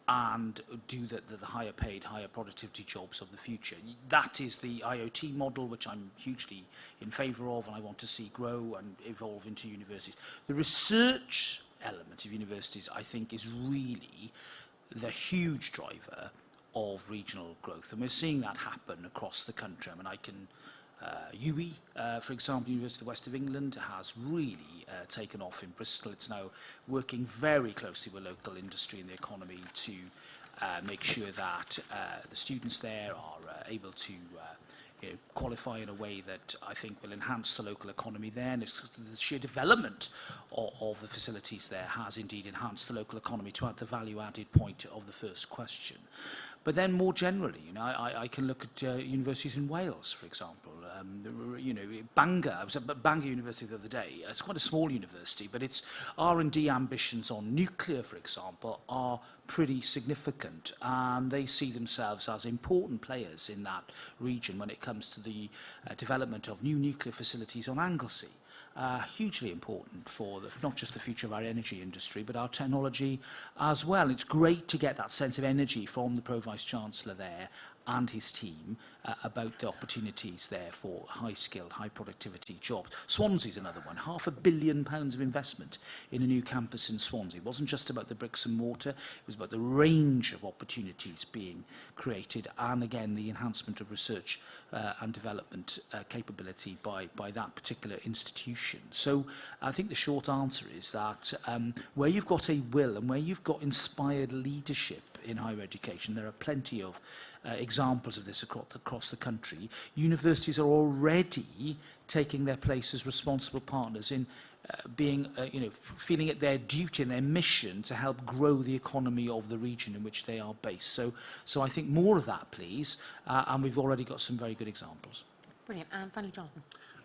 and do the higher paid, higher productivity jobs of the future. That is the IoT model, which I'm hugely in favour of, and I want to see grow and evolve into universities. The research element of universities, I think, is really the huge driver of regional growth, and we're seeing that happen across the country. I mean, I can UE, for example, University of the West of England, has really taken off in Bristol. It's now working very closely with local industry and the economy to make sure that the students there are able to qualify in a way that I think will enhance the local economy there. And the sheer development of the facilities there has indeed enhanced the local economy, to add the value-added point of the first question. But then more generally, I can look at universities in Wales, for example. Bangor, I was at Bangor University the other day. It's quite a small university, but its R&D ambitions on nuclear, for example, are pretty significant. And they see themselves as important players in that region when it comes to the development of new nuclear facilities on Anglesey. Hugely important for not just the future of our energy industry, but our technology as well. It's great to get that sense of energy from the Pro-Vice-Chancellor there and his team about the opportunities there for high-skilled, high-productivity jobs. Swansea's another one. £500 million of investment in a new campus in Swansea. It wasn't just about the bricks and mortar, it was about the range of opportunities being created, and again, the enhancement of research and development capability by that particular institution. So I think the short answer is that where you've got a will and where you've got inspired leadership in higher education, there are plenty of examples of this across the country. Universities are already taking their place as responsible partners in being, feeling it their duty and their mission to help grow the economy of the region in which they are based. So I think more of that, please, and we've already got some very good examples. Brilliant. And finally, Jonathan.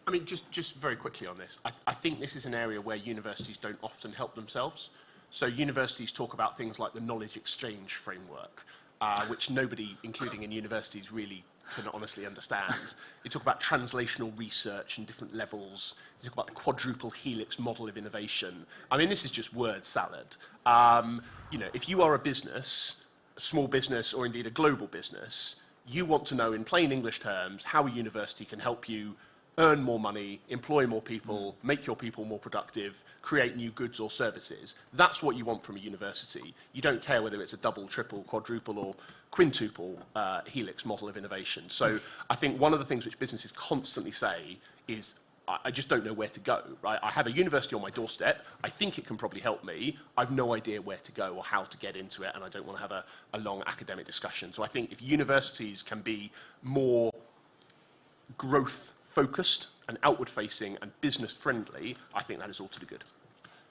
I mean, just very quickly on this, I think this is an area where universities don't often help themselves. So universities talk about things like the knowledge exchange framework, which nobody, including in universities, really can honestly understand. You talk about translational research and different levels. You talk about the quadruple helix model of innovation. I mean, this is just word salad. If you are a business, a small business, or indeed a global business, you want to know in plain English terms how a university can help you earn more money, employ more people, make your people more productive, create new goods or services. That's what you want from a university. You don't care whether it's a double, triple, quadruple or quintuple helix model of innovation. So I think one of the things which businesses constantly say is, I just don't know where to go, right? I have a university on my doorstep. I think it can probably help me. I've no idea where to go or how to get into it, and I don't want to have a long academic discussion. So I think if universities can be more growth-focused and outward-facing and business-friendly, I think that is all to the good.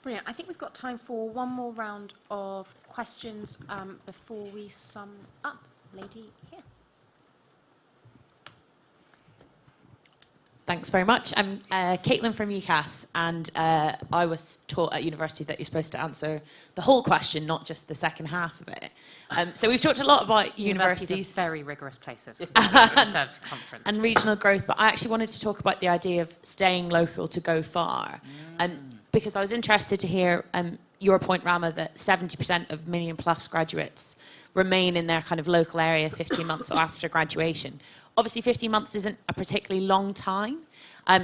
Brilliant. I think we've got time for one more round of questions before we sum up. Lady here. Thanks very much. I'm Caitlin from UCAS, and I was taught at university that you're supposed to answer the whole question, not just the second half of it. So we've talked a lot about universities. Are very rigorous places. And regional growth, but I actually wanted to talk about the idea of staying local to go far. Because I was interested to hear your point, Rama, that 70% of million-plus graduates remain in their kind of local area 15 months after graduation. Obviously, 15 months isn't a particularly long time.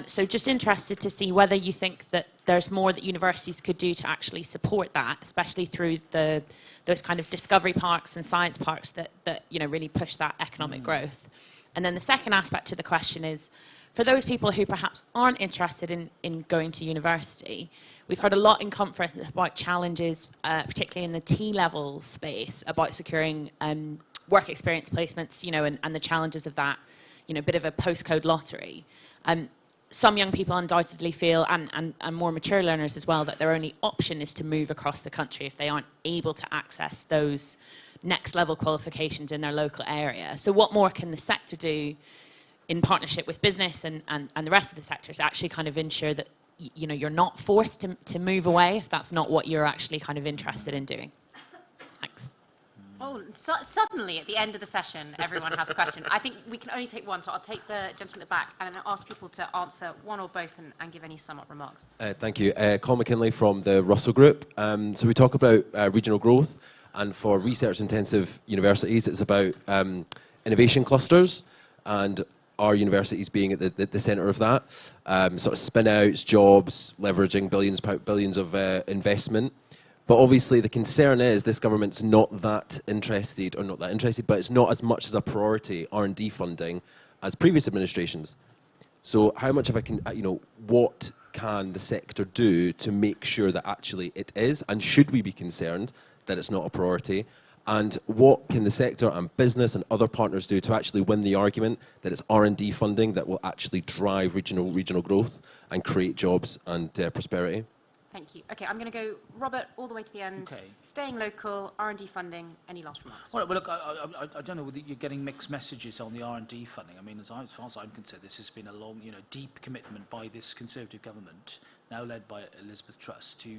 So just interested to see whether you think that there's more that universities could do to actually support that, especially through those kind of discovery parks and science parks that really push that economic growth. And then the second aspect to the question is, for those people who perhaps aren't interested in going to university, we've heard a lot in conference about challenges, particularly in the T-level space, about securing work experience placements, you know, and the challenges of that, you know, bit of a postcode lottery. Some young people undoubtedly feel, and more mature learners as well, that their only option is to move across the country if they aren't able to access those next level qualifications in their local area. So what more can the sector do in partnership with business and the rest of the sector to actually kind of ensure that, you know, you're not forced to move away if that's not what you're actually kind of interested in doing? Thanks. Oh, suddenly at the end of the session, everyone has a question. I think we can only take one, so I'll take the gentleman at the back and then I'll ask people to answer one or both and give any sum-up remarks. Thank you. Colin McKinley from the Russell Group. So we talk about regional growth, and for research-intensive universities, it's about innovation clusters, and our universities being at the centre of that. Sort of spin-outs, jobs, leveraging billions of investment. But obviously the concern is this government's not that interested, but it's not as much as a priority R&D funding as previous administrations. So how much of a, you know, what can the sector do to make sure that actually it is, and should we be concerned that it's not a priority? And what can the sector and business and other partners do to actually win the argument that it's R&D funding that will actually drive regional growth and create jobs and prosperity? Thank you. Okay, I'm going to go, Robert, all the way to the end. Okay. Staying local, R&D funding, any last remarks? Well, look, I don't know whether you're getting mixed messages on the R&D funding. I mean, as far as I'm concerned, this has been a long, you know, deep commitment by this Conservative government, now led by Elizabeth Truss, to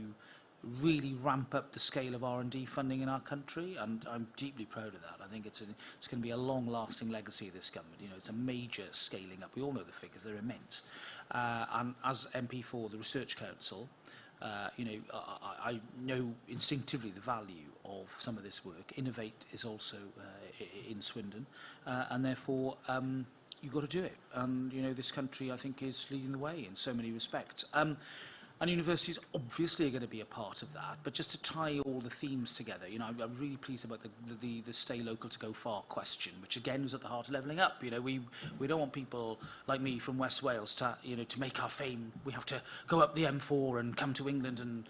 really ramp up the scale of R&D funding in our country, and I'm deeply proud of that. I think it's going to be a long-lasting legacy of this government. You know, it's a major scaling up. We all know the figures; they're immense. And as MP for the Research Council, you know, I know instinctively the value of some of this work. Innovate is also in Swindon, and therefore you've got to do it. And you know, this country, I think, is leading the way in so many respects. And universities obviously are going to be a part of that. But just to tie all the themes together, you know, I'm really pleased about the stay local to go far question, which again was at the heart of levelling up. You know, we don't want people like me from West Wales to, you know, to make our fame. We have to go up the M4 and come to England and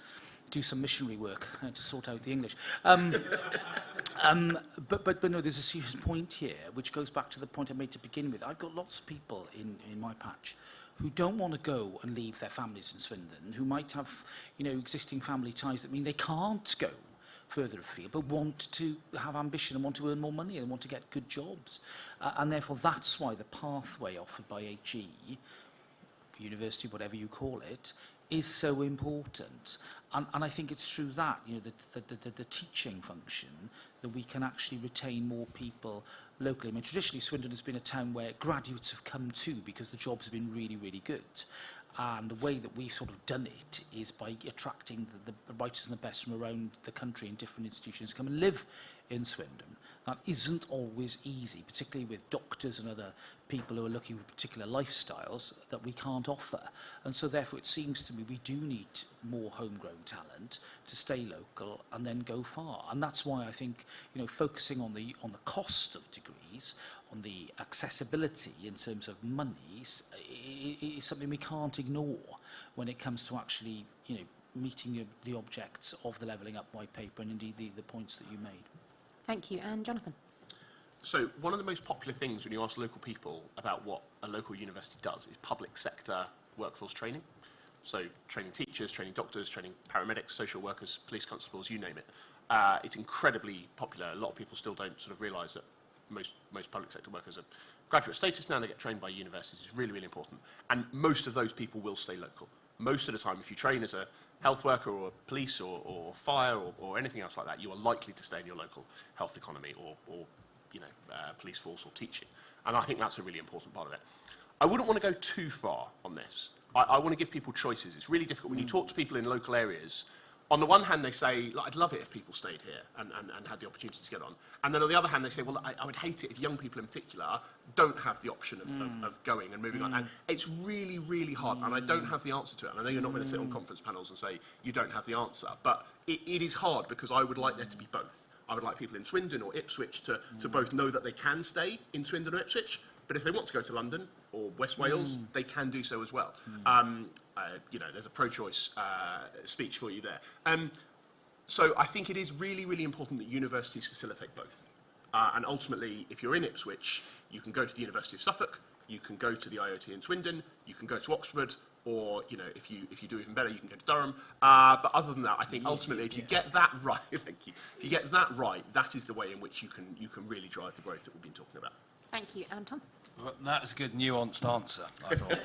do some missionary work to sort out the English. But no, there's a serious point here, which goes back to the point I made to begin with. I've got lots of people in my patch who don't want to go and leave their families in Swindon, who might have, you know, existing family ties that mean they can't go further afield, but want to have ambition and want to earn more money and want to get good jobs. And therefore, that's why the pathway offered by HE, university, whatever you call it, is so important. And I think it's through that, you know, the teaching function, that we can actually retain more people locally. I mean, traditionally, Swindon has been a town where graduates have come to because the jobs have been really, really good. And the way that we've sort of done it is by attracting the brightest and the best from around the country in different institutions to come and live in Swindon. That isn't always easy, particularly with doctors and other people who are looking for particular lifestyles that we can't offer. And so therefore it seems to me we do need more homegrown talent to stay local and then go far. And that's why I think, you know, focusing on the cost of degrees, on the accessibility in terms of monies, is something we can't ignore when it comes to actually, you know, meeting the objects of the Levelling Up white paper and indeed the points that you made. Thank you. And Jonathan? So one of the most popular things when you ask local people about what a local university does is public sector workforce training. So training teachers, training doctors, training paramedics, social workers, police constables, you name it. It's incredibly popular. A lot of people still don't sort of realise that most public sector workers are graduate status now. They get trained by universities. It's really, really important. And most of those people will stay local. Most of the time, if you train as a health worker or police or fire or anything else like that, you are likely to stay in your local health economy or you know, police force or teaching. And I think that's a really important part of it. I wouldn't want to go too far on this. I want to give people choices. It's really difficult when you talk to people in local areas. On the one hand, they say, like, I'd love it if people stayed here and had the opportunity to get on. And then on the other hand, they say, well, I would hate it if young people in particular don't have the option of going and moving on. And it's really, really hard, and I don't have the answer to it. And I know you're not going to sit on conference panels and say you don't have the answer, but it is hard because I would like there to be both. I would like people in Swindon or Ipswich to both know that they can stay in Swindon or Ipswich, but if they want to go to London or West Wales, they can do so as well. You know, there's a pro-choice speech for you there. So I think it is really, really important that universities facilitate both. And ultimately, if you're in Ipswich, you can go to the University of Suffolk, you can go to the IOT in Swindon, you can go to Oxford, or if you do even better, you can go to Durham. But other than that, I think ultimately, if you get that right, thank you. If you get that right, that is the way in which you can really drive the growth that we've been talking about. Thank you, and Tom. Well, that's a good nuanced answer, I thought.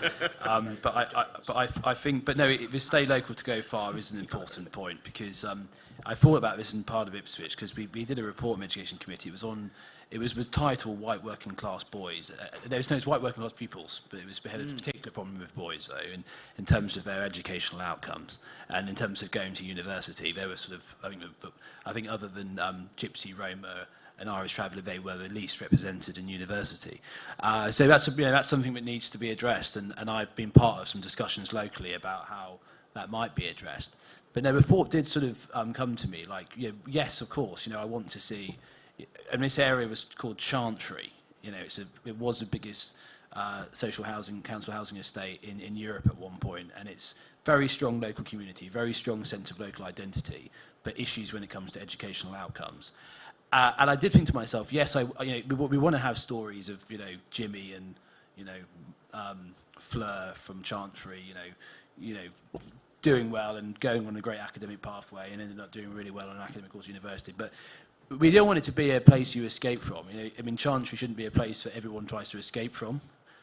I think, but no, the stay local to go far is an important point, because I thought about this in part of Ipswich, because we did a report in the Education Committee. It was with title White Working Class Boys. It's white working class pupils, but we had a particular problem with boys, though, in terms of their educational outcomes. And in terms of going to university, they were sort of, I think other than Gypsy, Roma, an Irish traveller, they were the least represented in university. So that's something that needs to be addressed, and I've been part of some discussions locally about how that might be addressed. But no, the thought did sort of come to me, like, yes, of course, I want to see, and this area was called Chantry. It was the biggest social housing, council housing estate in Europe at one point, and it's very strong local community, very strong sense of local identity, but issues when it comes to educational outcomes. And I did think to myself, yes, we want to have stories of, Jimmy and, Fleur from Chantry, doing well and going on a great academic pathway and ended up doing really well on an academic course at university. But we don't want it to be a place you escape from. Chantry shouldn't be a place that everyone tries to escape from,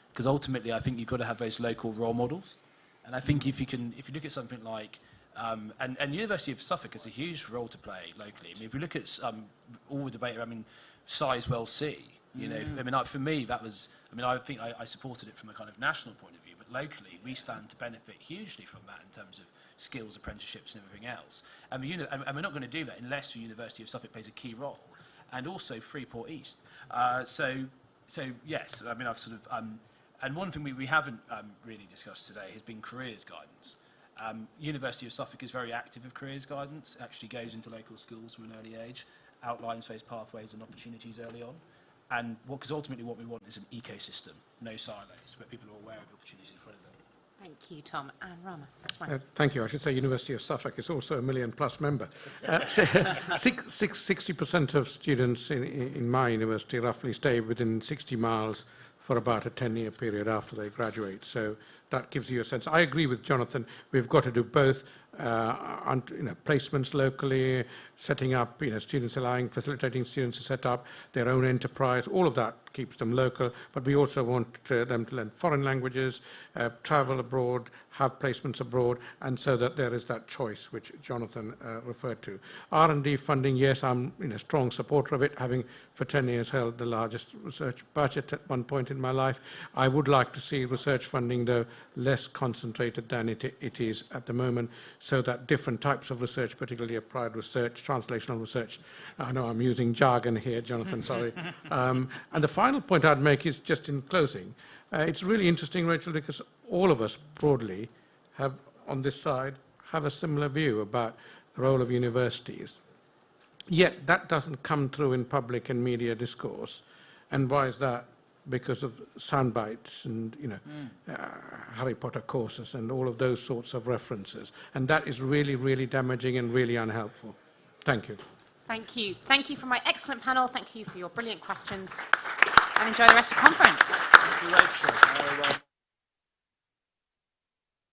because ultimately I think you've got to have those local role models. And I think if you look at something like, and University of Suffolk has a huge role to play locally. If you look at all the debate, Sizewell C, for me that was, I think I supported it from a kind of national point of view, but locally we stand to benefit hugely from that in terms of skills, apprenticeships and everything else. And we're not going to do that unless the University of Suffolk plays a key role, and also Freeport East. So yes, I've sort of, and one thing we haven't really discussed today has been careers guidance. University of Suffolk is very active with careers guidance, actually goes into local schools from an early age, outlines those pathways and opportunities early on. And because ultimately what we want is an ecosystem, no silos, where people are aware of the opportunities in front of them. Thank you, Tom. And Rama. Thank you. I should say University of Suffolk is also a million-plus member. 60% of students in my university roughly stay within 60 miles for about a 10-year period after they graduate. So that gives you a sense. I agree with Jonathan. We've got to do both. Placements locally, setting up, students facilitating students to set up their own enterprise. All of that keeps them local, but we also want them to learn foreign languages, travel abroad, have placements abroad, and so that there is that choice which Jonathan referred to. R&D funding, yes, I'm a strong supporter of it, having for 10 years held the largest research budget at one point in my life. I would like to see research funding, though, less concentrated than it is at the moment, so that different types of research, particularly applied research, translational research, I know I'm using jargon here, Jonathan, sorry. And the final point I'd make is just in closing. It's really interesting, Rachel, because all of us broadly have, on this side, have a similar view about the role of universities. Yet that doesn't come through in public and media discourse. And why is that? Because of sound bites and, Harry Potter courses and all of those sorts of references. And that is really, really damaging and really unhelpful. Thank you. Thank you. Thank you for my excellent panel. Thank you for your brilliant questions. And enjoy the rest of the conference. Thank you, Rachel.